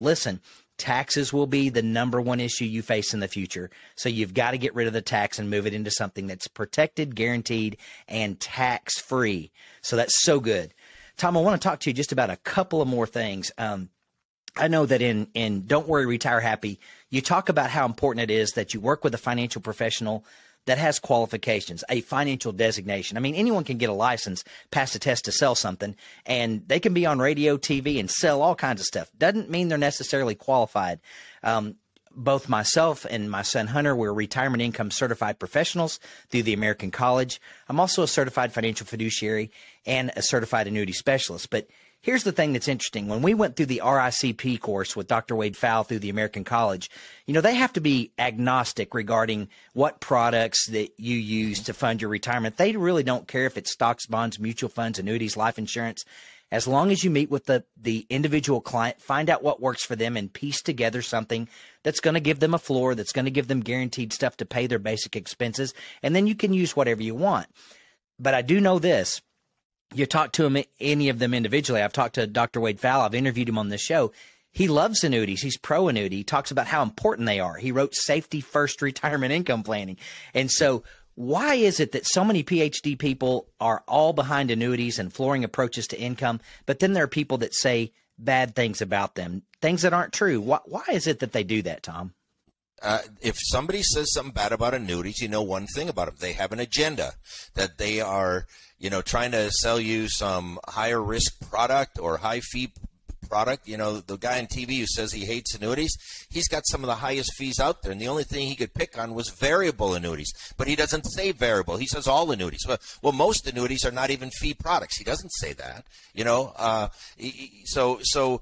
listen, taxes will be the number one issue you face in the future. So you've got to get rid of the tax and move it into something that's protected, guaranteed, and tax-free. So that's so good. Tom, I want to talk to you just about a couple of more things. I know that in Don't Worry, Retire Happy, you talk about how important it is that you work with a financial professional that has qualifications, a financial designation. I mean, anyone can get a license, pass a test to sell something, and they can be on radio, TV, and sell all kinds of stuff. Doesn't mean they're necessarily qualified. Both myself and my son Hunter, we're retirement income certified professionals through the American College. I'm also a certified financial fiduciary and a certified annuity specialist. But here's the thing that's interesting. When we went through the RICP course with Dr. Wade Fowle through the American College, you know, they have to be agnostic regarding what products that you use to fund your retirement. They really don't care if it's stocks, bonds, mutual funds, annuities, life insurance. As long as you meet with the individual client, find out what works for them and piece together something that's going to give them a floor, that's going to give them guaranteed stuff to pay their basic expenses, and then you can use whatever you want. But I do know this. You talk to him, any of them individually. I've talked to Dr. Wade Fowle. I've interviewed him on this show. He loves annuities. He's pro annuity. He talks about how important they are. He wrote Safety First Retirement Income Planning. And so why is it that so many PhD people are all behind annuities and flooring approaches to income, but then there are people that say bad things about them, things that aren't true? Why is it that they do that, Tom? If somebody says something bad about annuities, you know one thing about them. They have an agenda that they are, you know, trying to sell you some higher risk product or high fee product. You know, the guy on TV who says he hates annuities, he's got some of the highest fees out there. And the only thing he could pick on was variable annuities. But he doesn't say variable. He says all annuities. Well, most annuities are not even fee products. He doesn't say that, you know. So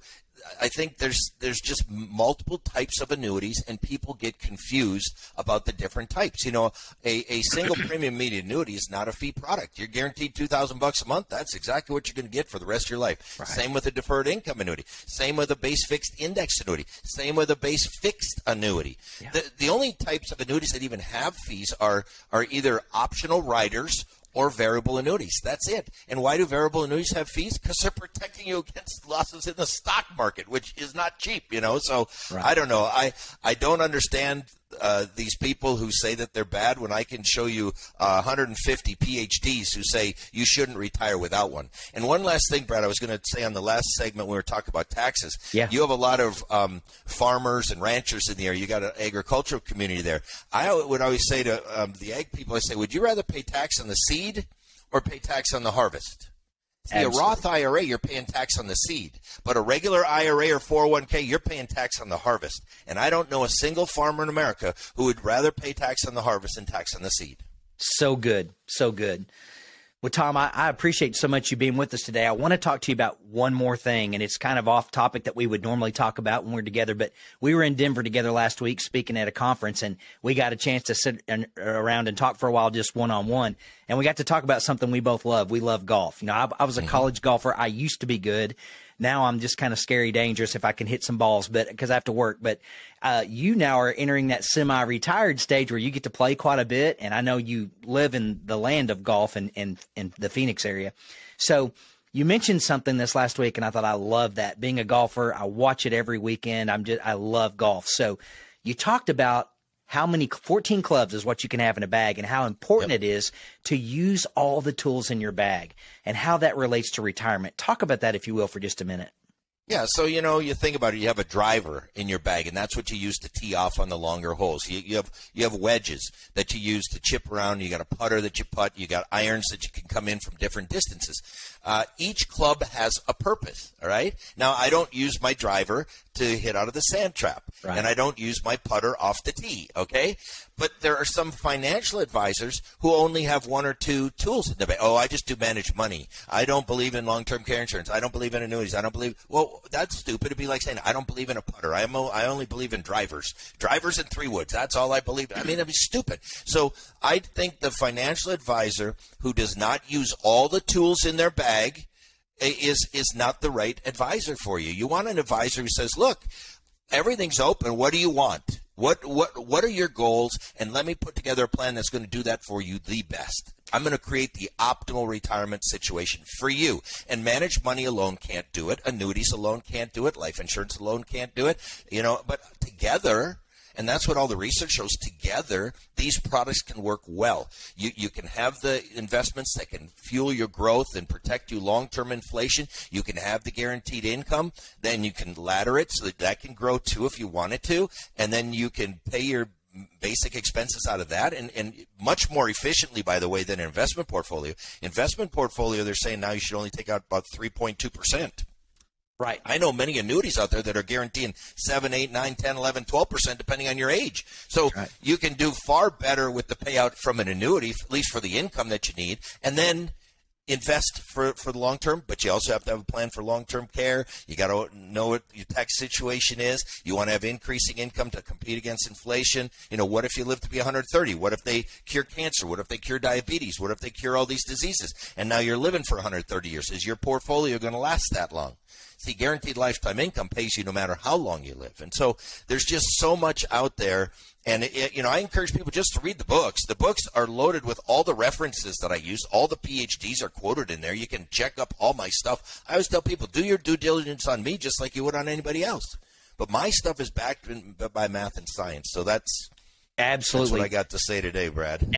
I think there's just multiple types of annuities, and people get confused about the different types. You know, a single premium immediate annuity is not a fee product. You're guaranteed $2,000 a month. That's exactly what you're going to get for the rest of your life. Right. Same with a deferred income annuity. Same with a base fixed index annuity. Same with a base fixed annuity. Yeah. The only types of annuities that even have fees are either optional riders or variable annuities. That's it. And why do variable annuities have fees? Because they're protecting you against losses in the stock market, which is not cheap, you know. So right. I don't know. I don't understand these people who say that they're bad when I can show you 150 PhDs who say you shouldn't retire without one. And one last thing, Brad, I was going to say on the last segment when we were talking about taxes. Yeah. You have a lot of farmers and ranchers in the area. You got an agricultural community there. I would always say to the ag people, I say, would you rather pay tax on the seed or pay tax on the harvest? See, a Roth IRA, you're paying tax on the seed. But a regular IRA or 401k, you're paying tax on the harvest. And I don't know a single farmer in America who would rather pay tax on the harvest than tax on the seed. So good. So good. Well, Tom, I appreciate so much you being with us today. I want to talk to you about one more thing, and it's kind of off topic that we would normally talk about when we're together, but we were in Denver together last week speaking at a conference, and we got a chance to sit around and talk for a while just one-on-one, and we got to talk about something we both love. We love golf. You know, I was a college golfer. I used to be good. Now I'm just kind of scary dangerous if I can hit some balls, but because I have to work. But you now are entering that semi-retired stage where you get to play quite a bit, and I know you live in the land of golf in the Phoenix area. So you mentioned something this last week, and I thought I love that. Being a golfer, I watch it every weekend. I love golf. So you talked about how many 14 clubs is what you can have in a bag, and how important it is to use all the tools in your bag, and how that relates to retirement. Talk about that, if you will, for just a minute. Yeah, so, you know, you think about it, you have a driver in your bag, and that's what you use to tee off on the longer holes. You have wedges that you use to chip around. You got a putter that you putt. You got irons that you can come in from different distances. Each club has a purpose, all right? Now, I don't use my driver to hit out of the sand trap, and I don't use my putter off the tee, okay? But there are some financial advisors who only have one or two tools in the bag. Oh, I just do manage money. I don't believe in long-term care insurance. I don't believe in annuities. I don't believe – well, that's stupid. It'd be like saying I don't believe in a putter. I only believe in drivers. Drivers and three woods. That's all I believe. I mean, it'd be stupid. So I think the financial advisor who does not use all the tools in their bag is not the right advisor for you. You want an advisor who says, look, everything's open. What do you want? What are your goals? And let me put together a plan that's going to do that for you the best. I'm going to create the optimal retirement situation for you. And managed money alone can't do it. Annuities alone can't do it. Life insurance alone can't do it. But together, and that's what all the research shows, together, these products can work well. You can have the investments that can fuel your growth and protect you long-term inflation. You can have the guaranteed income. Then you can ladder it so that can grow too if you wanted to. And then you can pay your basic expenses out of that, and much more efficiently, by the way, than an investment portfolio. Investment portfolio, they're saying now you should only take out about 3.2%. Right. I know many annuities out there that are guaranteeing 7, 8, 9, 10, 11, 12%, depending on your age. So you can do far better with the payout from an annuity, at least for the income that you need, and then invest for the long term, but you also have to have a plan for long-term care. You got to know what your tax situation is. You want to have increasing income to compete against inflation. What if you live to be 130? What if they cure cancer? What if they cure diabetes? What if they cure all these diseases? And now you're living for 130 years. Is your portfolio going to last that long? See, guaranteed lifetime income pays you no matter how long you live. And so there's just so much out there. And, I encourage people just to read the books. The books are loaded with all the references that I use. All the PhDs are quoted in there. You can check up all my stuff. I always tell people, do your due diligence on me just like you would on anybody else. But my stuff is backed by math and science. So that's absolutely what I got to say today, Brad.